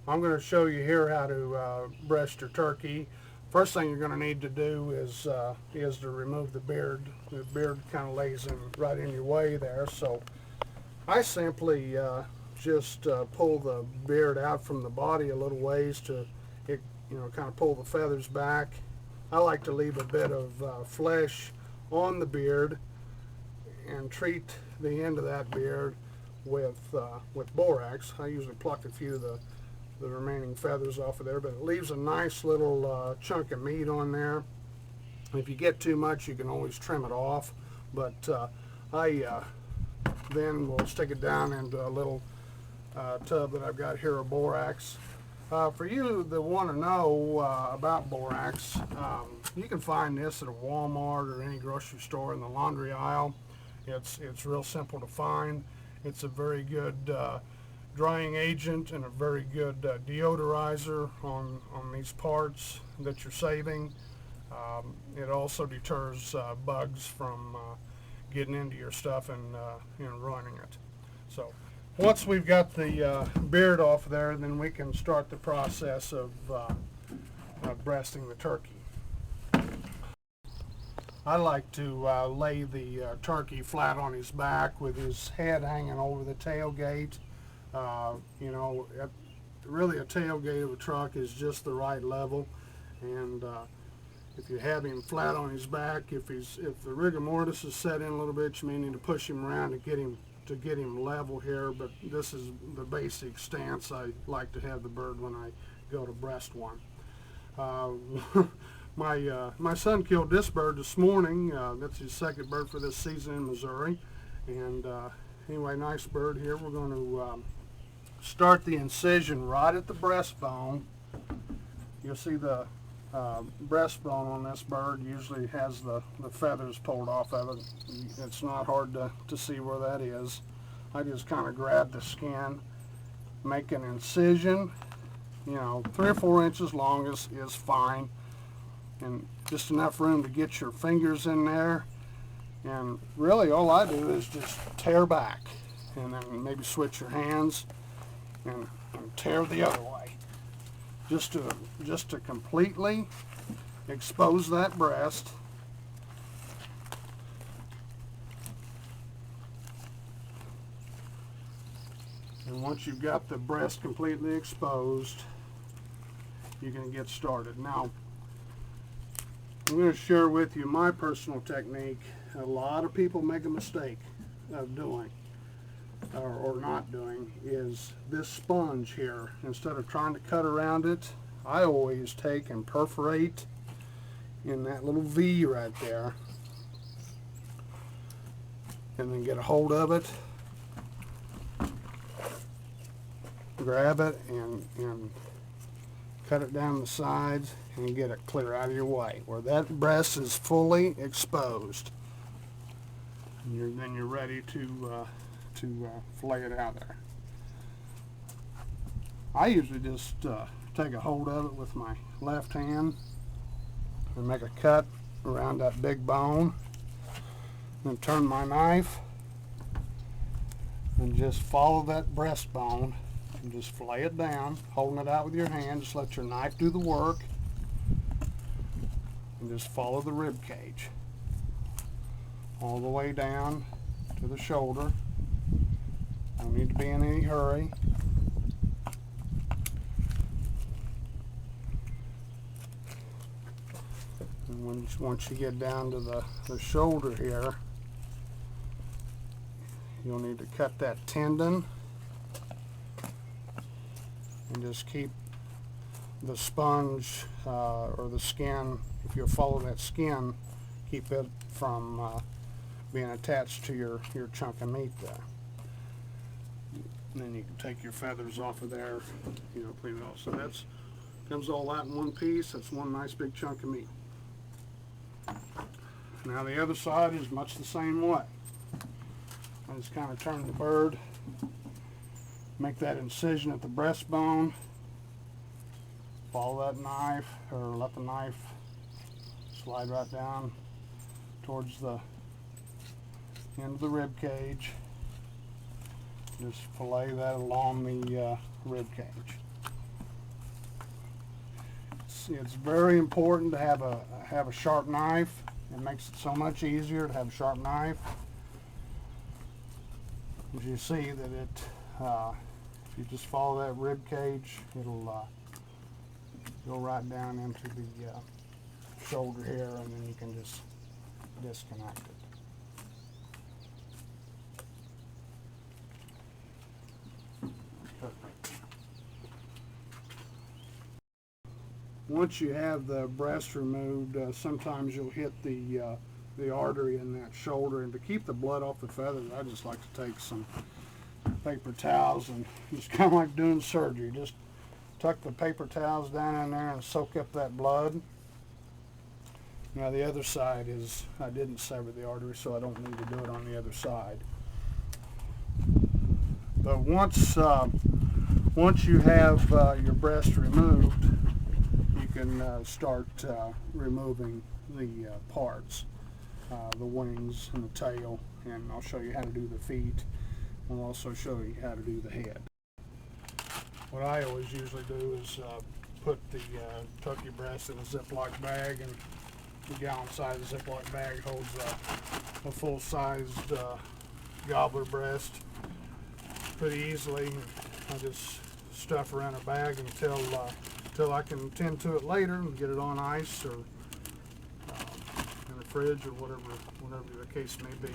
I'm going to show you here how to breast your turkey. First thing you're going to need to do is to remove the beard. The beard kind of lays right in your way there. So I simply just pull the beard out from the body a little ways to it, kind of pull the feathers back. I like to leave a bit of flesh on the beard and treat the end of that beard with borax. I usually pluck a few of the remaining feathers off of there, but it leaves a nice little chunk of meat on there. If you get too much, you can always trim it off, but I then will stick it down into a little tub that I've got here of borax. For you that want to know about borax, you can find this at a Walmart or any grocery store in the laundry aisle. It's real simple to find. It's a very good drying agent and a very good deodorizer on these parts that you're saving. It also deters bugs from getting into your stuff and ruining it. So once we've got the beard off there, then we can start the process of breasting the turkey. I like to lay the turkey flat on his back with his head hanging over the tailgate. Really a tailgate of a truck is just the right level, and if you have him flat on his back, if the rigor mortis is set in a little bit, you may need to push him around to get him level here. But this is the basic stance I like to have the bird when I go to breast one. My son killed this bird this morning. That's his second bird for this season in Missouri. And anyway, nice bird here. We're going to start the incision right at the breastbone. You'll see the breastbone on this bird usually has the feathers pulled off of it. It's not hard to see where that is. I just kind of grab the skin, make an incision, 3 or 4 inches long is fine, and just enough room to get your fingers in there. And really all I do is just tear back, and then maybe switch your hands and tear the other way, just to completely expose that breast. And once you've got the breast completely exposed, you can get started. Now, I'm going to share with you my personal technique. A lot of people make a mistake of doing or not doing is this sponge here. Instead of trying to cut around it, I always take and perforate in that little V right there, and then get a hold of it, grab it, and cut it down the sides and get it clear out of your way where that breast is fully exposed. And then you're ready to fillet it out there. I usually just take a hold of it with my left hand and make a cut around that big bone, then turn my knife and just follow that breastbone and just fillet it down, holding it out with your hand. Just let your knife do the work and just follow the rib cage all the way down to the shoulder. Don't need to be in any hurry. And once you get down to the shoulder here, you'll need to cut that tendon and just keep the sponge or the skin, if you follow that skin, keep it from being attached to your chunk of meat there. And then you can take your feathers off of there, clean it off. So that's comes all that in one piece. That's one nice big chunk of meat. Now the other side is much the same way. I just kind of turn the bird, make that incision at the breastbone, follow that knife, or let the knife slide right down towards the end of the rib cage. Just fillet that along the rib cage. it's very important to have a sharp knife. It makes it so much easier to have a sharp knife. As you see that it, if you just follow that rib cage, it'll go right down into the shoulder here, and then you can just disconnect it. Once you have the breast removed, sometimes you'll hit the artery in that shoulder, and to keep the blood off the feathers, I just like to take some paper towels and just kind of like doing surgery. Just tuck the paper towels down in there and soak up that blood. Now the other side is, I didn't sever the artery, so I don't need to do it on the other side. But once you have your breast removed, you can start removing the parts, the wings and the tail, and I'll show you how to do the feet. I'll also show you how to do the head. What I always usually do is put the turkey breast in a Ziploc bag, and the gallon-sized Ziploc bag holds a full-sized gobbler breast pretty easily. I just stuff her in a bag until I can tend to it later and get it on ice or in the fridge or whatever the case may be.